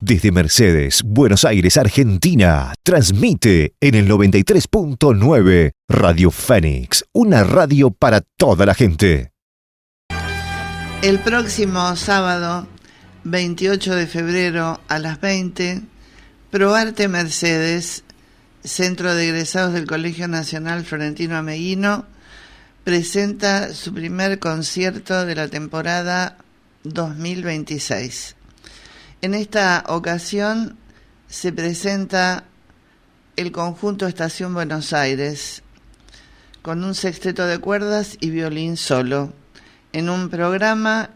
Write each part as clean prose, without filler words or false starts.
Desde Mercedes, Buenos Aires, Argentina, transmite en el 93.9 Radio Fénix, una radio para toda la gente. El próximo sábado, 28 de febrero a las 20, ProArte Mercedes, Centro de Egresados del Colegio Nacional Florentino Ameguino, presenta su primer concierto de la temporada 2026. En esta ocasión se presenta el conjunto Estación Buenos Aires con un sexteto de cuerdas y violín solo, en un programa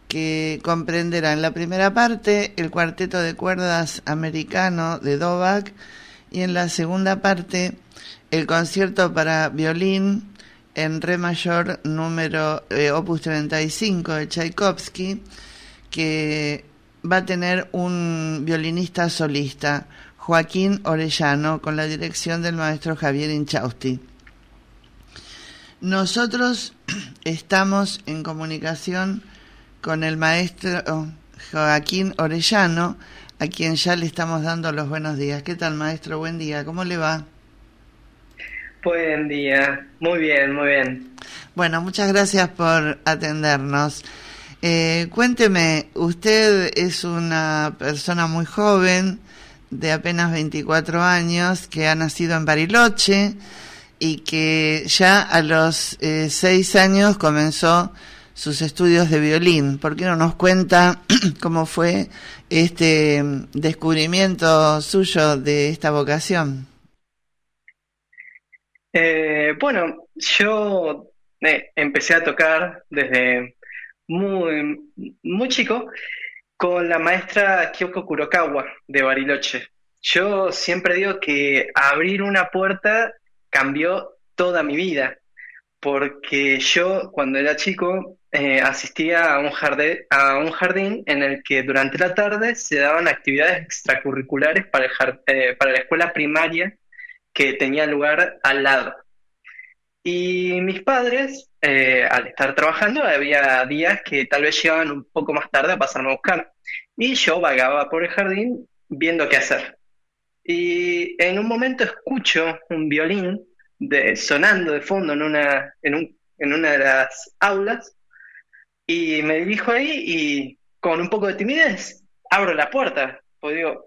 que comprenderá en la primera parte el cuarteto de cuerdas americano de Dvořák y en la segunda parte el concierto para violín en re mayor número opus 35 de Tchaikovsky, que va a tener un violinista solista, Joaquín Orellano, con la dirección del maestro Javier Inchausti. Nosotros estamos en comunicación con el maestro Joaquín Orellano, a quien ya le estamos dando los buenos días. ¿Qué tal, maestro? Buen día, ¿cómo le va? Buen día, muy bien, muy bien. Bueno, muchas gracias por atendernos. Cuénteme, usted es una persona muy joven, de apenas 24 años, que ha nacido en Bariloche y que ya a los 6 años comenzó sus estudios de violín. ¿Por qué no nos cuenta cómo fue este descubrimiento suyo de esta vocación? Bueno, yo empecé a tocar desde muy chico con la maestra Kyoko Kurokawa de Bariloche. Yo siempre digo que abrir una puerta cambió toda mi vida, porque yo cuando era chico asistía a un jardín en el que durante la tarde se daban actividades extracurriculares para la escuela primaria que tenía lugar al lado. Y mis padres, al estar trabajando, había días que tal vez llegaban un poco más tarde a pasarme a buscar. Y yo vagaba por el jardín viendo qué hacer. Y en un momento escucho un violín sonando de fondo en una de las aulas, y me dirijo ahí y con un poco de timidez abro la puerta. Pues digo,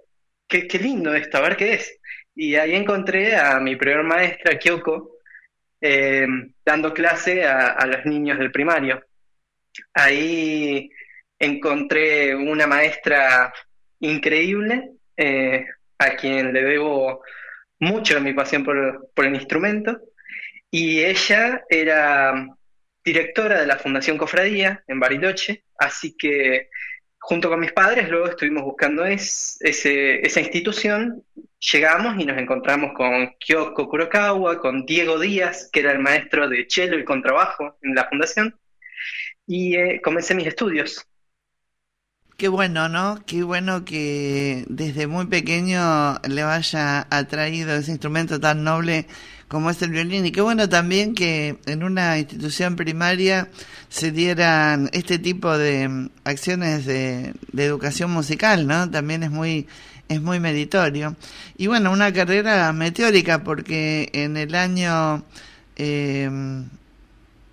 qué lindo esto, a ver qué es. Y ahí encontré a mi primer maestra, Kyoko, dando clase a los niños del primario. Ahí encontré una maestra increíble, a quien le debo mucho de mi pasión por el instrumento, y ella era directora de la Fundación Cofradía en Bariloche, así que junto con mis padres luego estuvimos buscando esa institución. Llegamos y nos encontramos con Kyoko Kurokawa, con Diego Díaz, que era el maestro de cello y contrabajo en la fundación, y comencé mis estudios. Qué bueno, ¿no? Qué bueno que desde muy pequeño le vaya atraído ese instrumento tan noble como es el violín. Y qué bueno también que en una institución primaria se dieran este tipo de acciones de educación musical, ¿no? También es muy meritorio. Y bueno, una carrera meteórica, porque en el año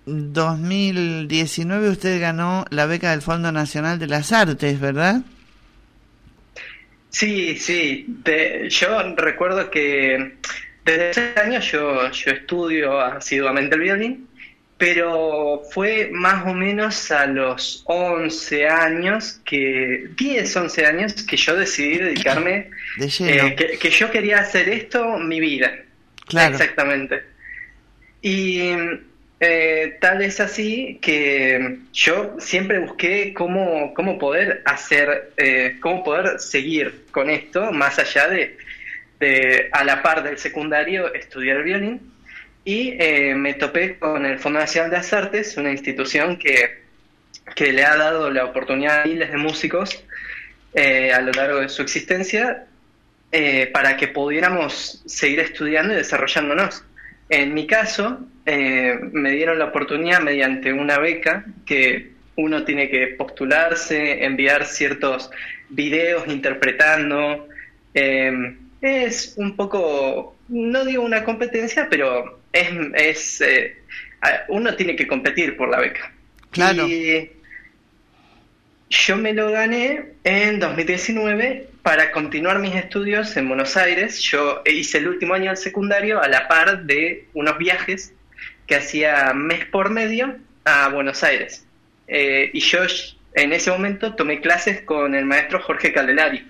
2019 usted ganó la beca del Fondo Nacional de las Artes, ¿verdad? Sí, sí. Yo recuerdo que desde ese año yo estudio asiduamente el violín, pero fue más o menos a los 10, 11 años que yo decidí dedicarme, de lleno. Que yo quería hacer esto mi vida. Claro. Exactamente. Y tal es así que yo siempre busqué cómo poder cómo poder seguir con esto, más allá de a la par del secundario, estudiar el violín. Y me topé con el Fondo Nacional de las Artes, una institución que le ha dado la oportunidad a miles de músicos a lo largo de su existencia, para que pudiéramos seguir estudiando y desarrollándonos. En mi caso, me dieron la oportunidad mediante una beca que uno tiene que postularse, enviar ciertos videos interpretando. Es un poco, no digo una competencia, pero uno tiene que competir por la beca. Claro. Y yo me lo gané en 2019 para continuar mis estudios en Buenos Aires. Yo hice el último año del secundario a la par de unos viajes que hacía mes por medio a Buenos Aires. Y yo en ese momento tomé clases con el maestro Jorge Caldelari,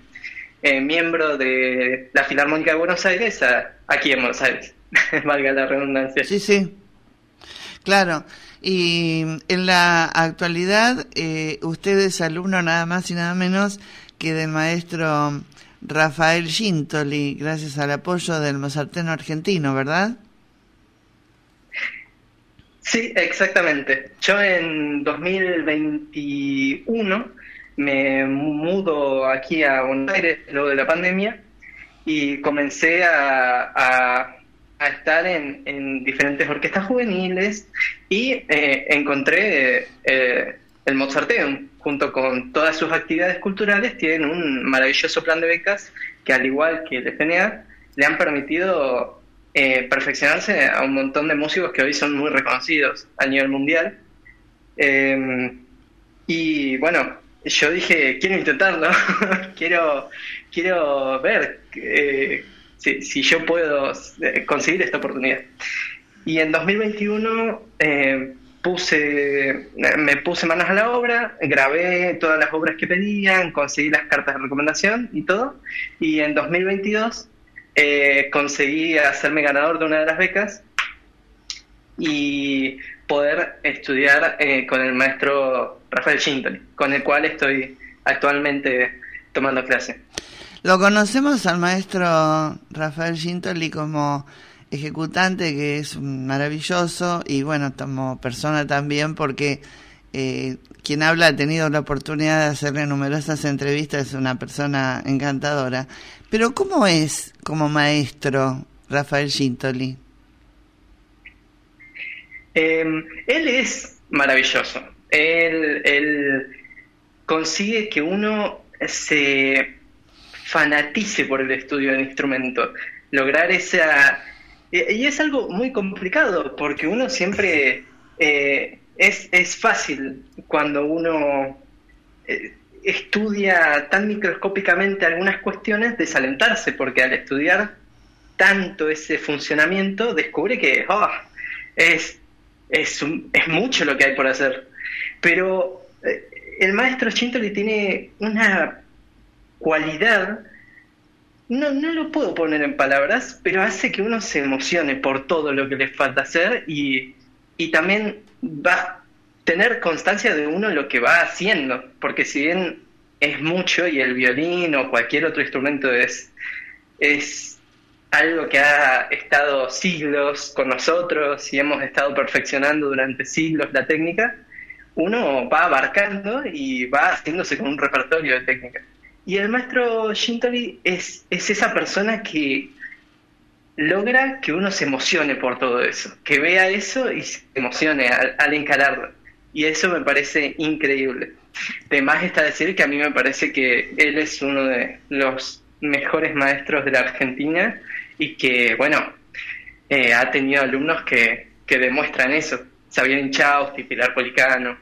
miembro de la Filarmónica de Buenos Aires, aquí en Buenos Aires, valga la redundancia. Sí, sí, claro. Y en la actualidad usted es alumno nada más y nada menos que del maestro Rafael Gintoli, gracias al apoyo del Mozarteno argentino, ¿verdad? Sí, exactamente. Yo en 2021 me mudo aquí a Buenos Aires luego de la pandemia y comencé a estar en diferentes orquestas juveniles y encontré el Mozarteum. Junto con todas sus actividades culturales, tienen un maravilloso plan de becas que, al igual que el FNA, le han permitido perfeccionarse a un montón de músicos que hoy son muy reconocidos a nivel mundial. Y bueno, yo dije, quiero intentarlo, quiero ver si yo puedo conseguir esta oportunidad. Y en 2021 me puse manos a la obra, grabé todas las obras que pedían, conseguí las cartas de recomendación y todo. Y en 2022 conseguí hacerme ganador de una de las becas y poder estudiar con el maestro Rafael Gintoli, con el cual estoy actualmente tomando clase. Lo conocemos al maestro Rafael Gintoli como ejecutante, que es maravilloso, y bueno, como persona también, porque quien habla ha tenido la oportunidad de hacerle numerosas entrevistas, es una persona encantadora. Pero ¿cómo es como maestro Rafael Gintoli? Él es maravilloso. Él consigue que uno se fanatice por el estudio del instrumento, lograr esa... Y es algo muy complicado, porque uno siempre... es fácil cuando uno estudia tan microscópicamente algunas cuestiones desalentarse, porque al estudiar tanto ese funcionamiento descubre que es mucho lo que hay por hacer. Pero el maestro Gintoli tiene una cualidad, no lo puedo poner en palabras, pero hace que uno se emocione por todo lo que le falta hacer y también va a tener constancia de uno lo que va haciendo, porque si bien es mucho y el violín o cualquier otro instrumento es algo que ha estado siglos con nosotros y hemos estado perfeccionando durante siglos la técnica, uno va abarcando y va haciéndose con un repertorio de técnica. Y el maestro Gintoli es esa persona que logra que uno se emocione por todo eso, que vea eso y se emocione al encararlo. Y eso me parece increíble. De más está decir que a mí me parece que él es uno de los mejores maestros de la Argentina y que, bueno, ha tenido alumnos que demuestran eso. Xavier Inchausti, Pilar Policano.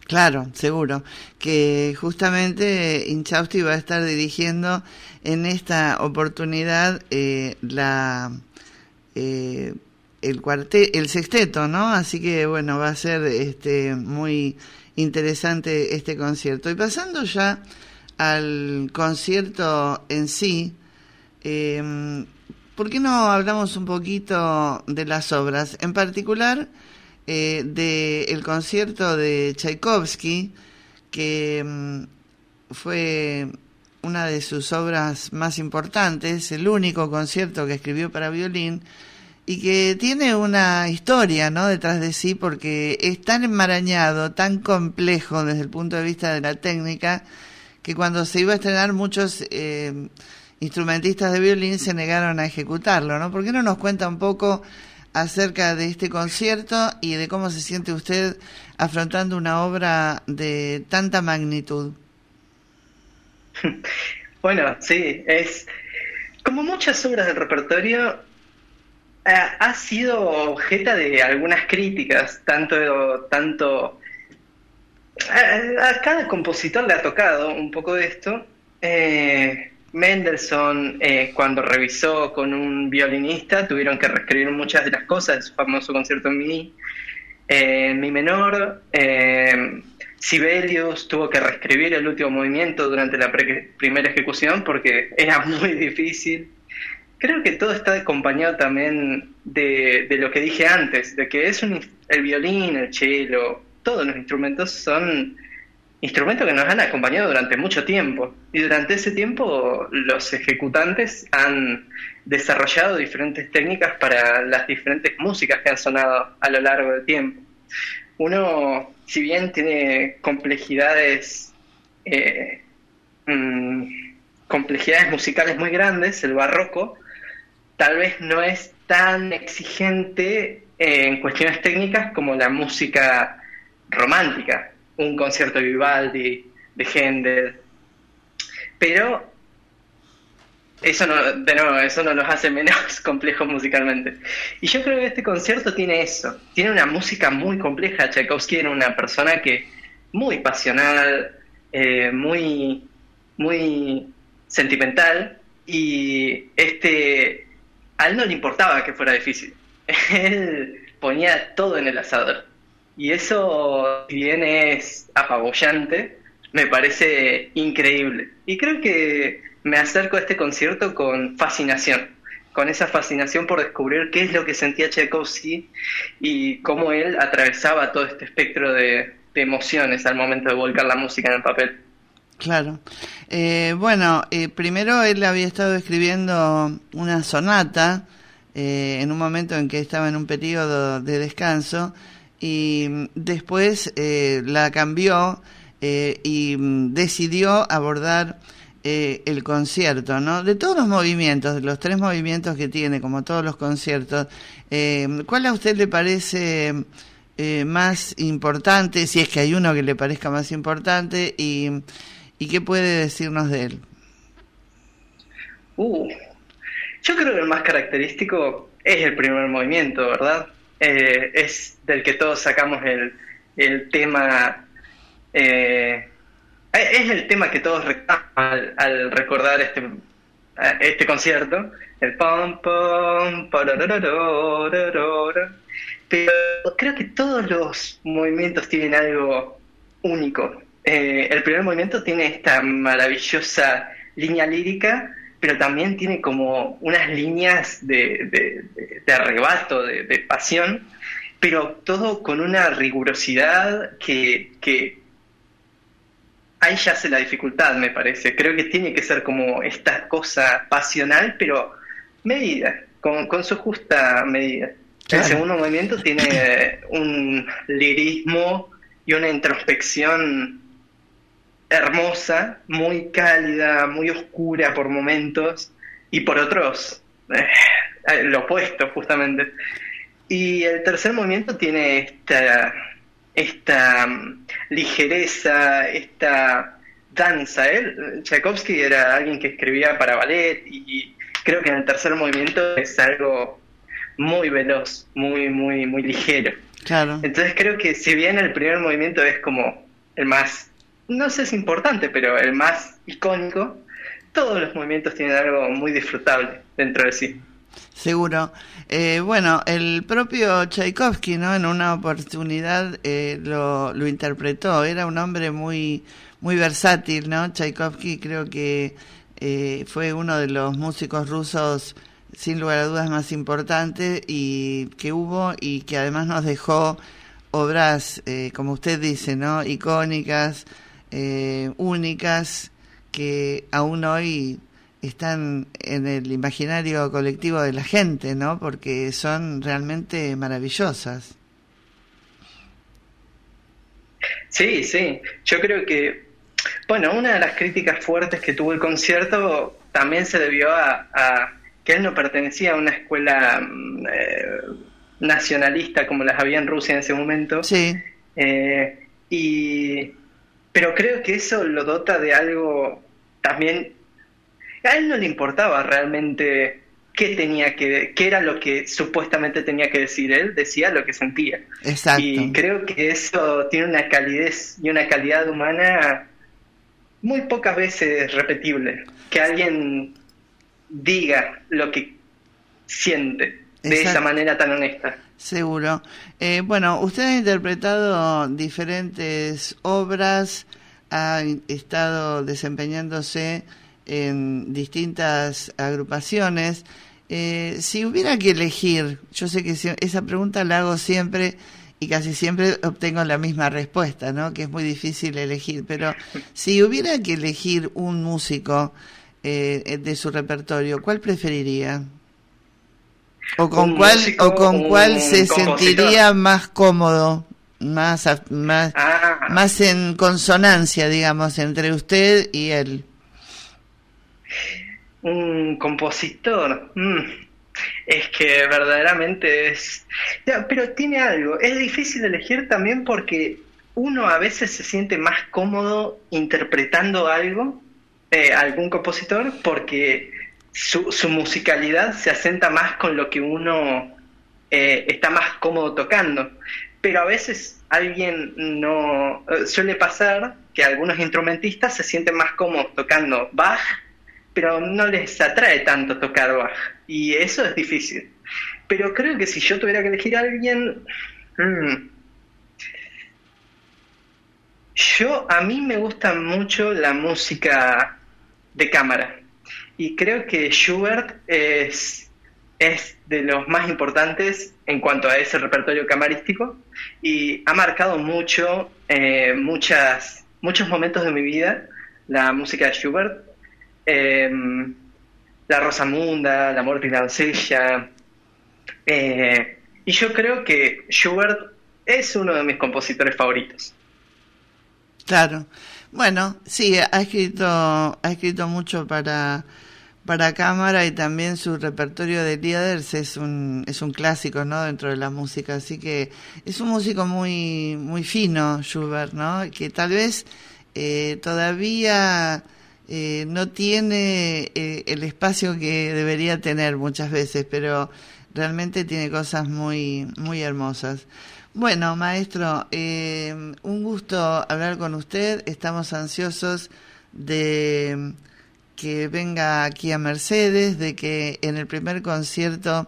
Claro, seguro, que justamente Inchausti va a estar dirigiendo en esta oportunidad el sexteto, ¿no? Así que bueno, va a ser muy interesante este concierto. Y pasando ya al concierto en sí, ¿por qué no hablamos un poquito de las obras? En particular, del concierto de Tchaikovsky, que fue una de sus obras más importantes, el único concierto que escribió para violín, y que tiene una historia, ¿no?, detrás de sí, porque es tan enmarañado, tan complejo desde el punto de vista de la técnica, que cuando se iba a estrenar muchos instrumentistas de violín se negaron a ejecutarlo, ¿no? ¿Por qué no nos cuenta un poco acerca de este concierto y de cómo se siente usted afrontando una obra de tanta magnitud? Bueno, sí, es como muchas obras del repertorio, ha sido objeto de algunas críticas, tanto a cada compositor le ha tocado un poco de esto. Mendelssohn, cuando revisó con un violinista, tuvieron que reescribir muchas de las cosas de su famoso concierto en mi menor. Sibelius tuvo que reescribir el último movimiento durante la primera ejecución porque era muy difícil. Creo que todo está acompañado también de lo que dije antes, de que el violín, el cello, todos los instrumentos son instrumentos que nos han acompañado durante mucho tiempo. Y durante ese tiempo los ejecutantes han desarrollado diferentes técnicas para las diferentes músicas que han sonado a lo largo del tiempo. Uno, si bien tiene complejidades musicales muy grandes, el barroco tal vez no es tan exigente en cuestiones técnicas como la música romántica, un concierto de Vivaldi, de Händel, pero eso no nos hace menos complejos musicalmente. Y yo creo que este concierto tiene eso, tiene una música muy compleja. Tchaikovsky era una persona que muy pasional, muy sentimental, y a él no le importaba que fuera difícil. Él ponía todo en el asador. Y eso, si bien es apabullante, me parece increíble. Y creo que me acerco a este concierto con fascinación, con esa fascinación por descubrir qué es lo que sentía Tchaikovsky y cómo él atravesaba todo este espectro de emociones al momento de volcar la música en el papel. Claro. Primero él había estado escribiendo una sonata en un momento en que estaba en un periodo de descanso, y después la cambió y decidió abordar el concierto, ¿no? De todos los movimientos, de los 3 movimientos que tiene, como todos los conciertos, ¿cuál a usted le parece más importante, si es que hay uno que le parezca más importante, y qué puede decirnos de él? Yo creo que el más característico es el primer movimiento, ¿verdad? Es del que todos sacamos el tema, es el tema que todos recordamos al recordar este concierto, el pom pom parararararara. Pero creo que todos los movimientos tienen algo único. El primer movimiento tiene esta maravillosa línea lírica, pero también tiene como unas líneas de arrebato, de pasión, pero todo con una rigurosidad que ahí yace la dificultad, me parece. Creo que tiene que ser como esta cosa pasional, pero medida, con su justa medida. Claro. El segundo movimiento tiene un lirismo y una introspección hermosa, muy cálida, muy oscura por momentos, y por otros lo opuesto justamente. Y el tercer movimiento tiene esta ligereza, esta danza. Tchaikovsky era alguien que escribía para ballet, y creo que en el tercer movimiento es algo muy veloz, muy ligero. Claro. Entonces creo que si bien el primer movimiento es como el más, no sé si importante, pero el más icónico, todos los movimientos tienen algo muy disfrutable dentro de sí. Seguro. El propio Tchaikovsky, ¿no? En una oportunidad lo interpretó. Era un hombre muy versátil, ¿no? Tchaikovsky creo que fue uno de los músicos rusos sin lugar a dudas más importantes y que hubo, y que además nos dejó obras, como usted dice, ¿no? Icónicas, únicas, que aún hoy están en el imaginario colectivo de la gente, ¿no? Porque son realmente maravillosas. Sí, sí. Yo creo que, bueno, una de las críticas fuertes que tuvo el concierto también se debió a que él no pertenecía a una escuela nacionalista como las había en Rusia en ese momento. Sí. Pero creo que eso lo dota de algo también a él no le importaba realmente qué era lo que supuestamente tenía que decir. Él decía lo que sentía. Exacto. Y creo que eso tiene una calidez y una calidad humana muy pocas veces repetible. Que alguien diga lo que siente de esa manera tan honesta. Seguro. Bueno, usted ha interpretado diferentes obras, ha estado desempeñándose en distintas agrupaciones. Si hubiera que elegir, yo sé que esa pregunta la hago siempre y casi siempre obtengo la misma respuesta, ¿no? Que es muy difícil elegir, pero si hubiera que elegir un músico de su repertorio, ¿cuál preferiría? ¿O con cuál se compositor. sentiría más cómodo, más en consonancia, digamos, entre usted y él? Un compositor. Es que verdaderamente es... Ya, pero tiene algo. Es difícil elegir también porque uno a veces se siente más cómodo interpretando algo, algún compositor, porque su musicalidad se asenta más con lo que uno está más cómodo tocando. Pero a veces alguien no... suele pasar que algunos instrumentistas se sienten más cómodos tocando Bach, pero no les atrae tanto tocar Bach, y eso es difícil. Pero creo que si yo tuviera que elegir a alguien, a mí me gusta mucho la música de cámara, y creo que Schubert es de los más importantes en cuanto a ese repertorio camarístico, y ha marcado mucho, muchos momentos de mi vida, la música de Schubert. La Rosamunda, La muerte y la doncella, y yo creo que Schubert es uno de mis compositores favoritos. Claro, bueno, sí, ha escrito mucho para cámara, y también su repertorio de Lieders es un clásico, ¿no? Dentro de la música, así que es un músico muy muy fino, Schubert, ¿no? Que tal vez todavía no tiene el espacio que debería tener muchas veces, pero realmente tiene cosas muy muy hermosas. Bueno, maestro, un gusto hablar con usted. Estamos ansiosos de que venga aquí a Mercedes, de que en el primer concierto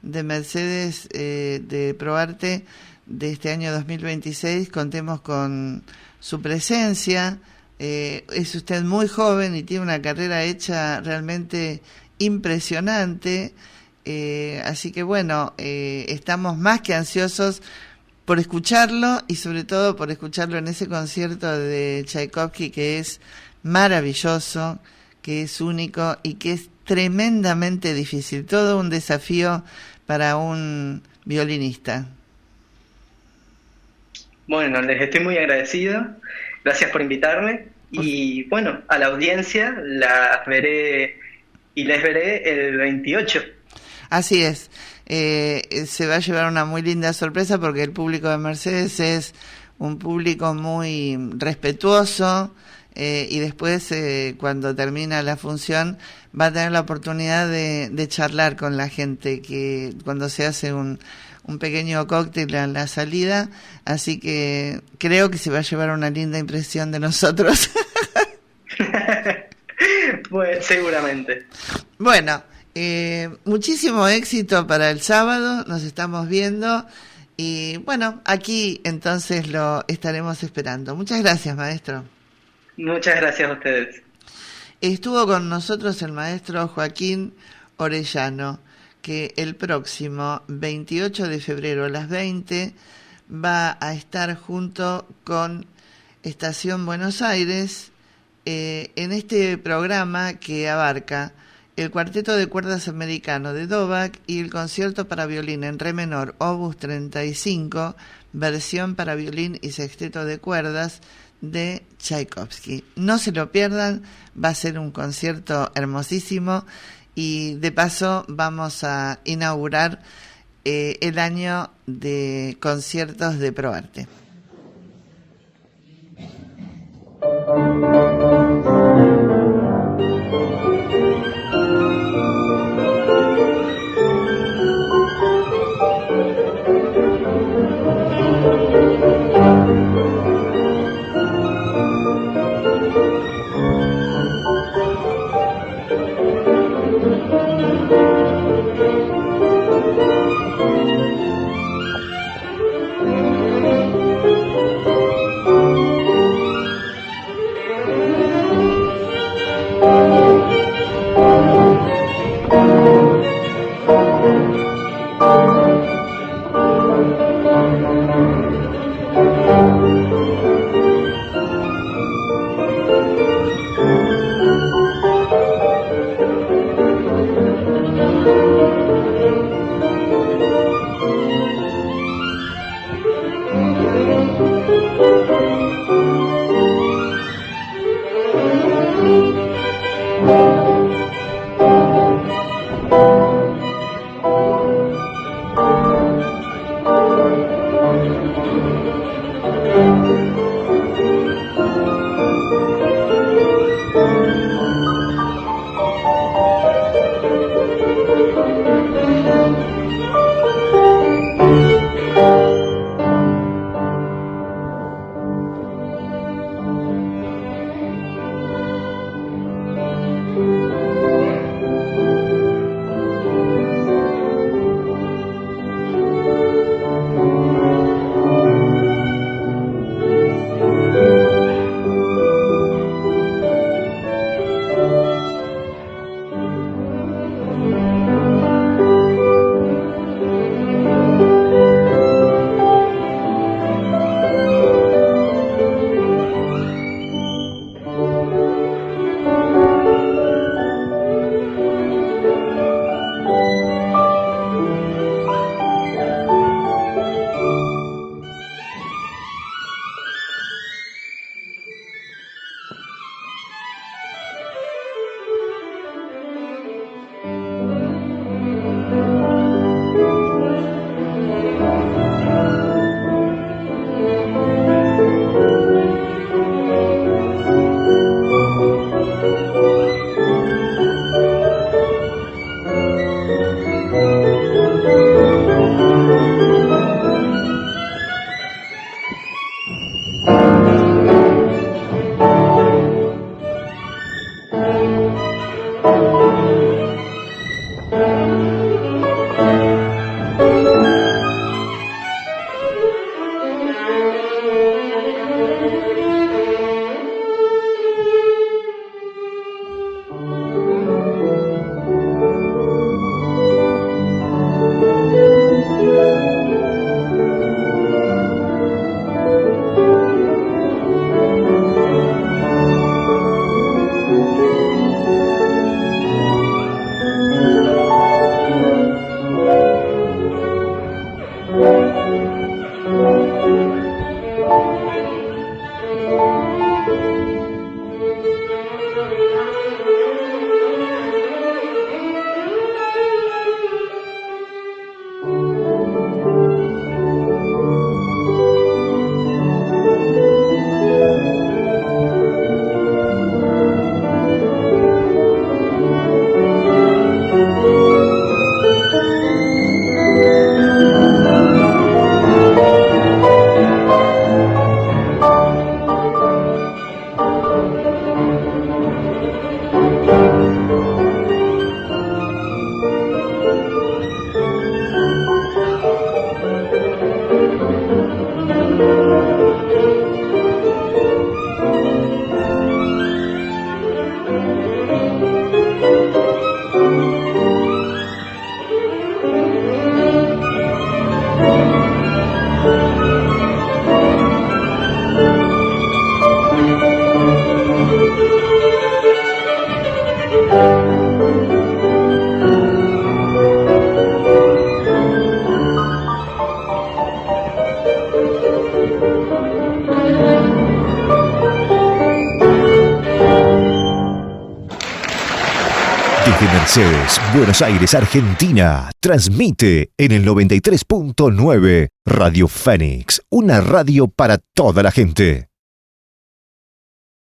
de Mercedes de ProArte de este año 2026 contemos con su presencia. Es usted muy joven y tiene una carrera hecha realmente impresionante, así que bueno, estamos más que ansiosos por escucharlo, y sobre todo por escucharlo en ese concierto de Tchaikovsky, que es maravilloso, que es único y que es tremendamente difícil, todo un desafío para un violinista. Bueno, les estoy muy agradecido. Gracias por invitarme, y bueno, a la audiencia les veré el 28. Así es, se va a llevar una muy linda sorpresa, porque el público de Mercedes es un público muy respetuoso, y después cuando termina la función va a tener la oportunidad de charlar con la gente, que cuando se hace un pequeño cóctel a la salida, así que creo que se va a llevar una linda impresión de nosotros. Pues seguramente. Bueno, muchísimo éxito para el sábado, nos estamos viendo, y bueno, aquí entonces lo estaremos esperando. Muchas gracias, maestro. Muchas gracias a ustedes. Estuvo con nosotros el maestro Joaquín Orellano, que el próximo 28 de febrero a las 20 va a estar junto con Estación Buenos Aires en este programa que abarca el cuarteto de cuerdas americano de Dvořák y el concierto para violín en re menor opus 35, versión para violín y sexteto de cuerdas de Tchaikovsky. No se lo pierdan, va a ser un concierto hermosísimo, y de paso vamos a inaugurar el año de conciertos de ProArte. Desde Mercedes, Buenos Aires, Argentina, transmite en el 93.9 Radio Fénix, una radio para toda la gente.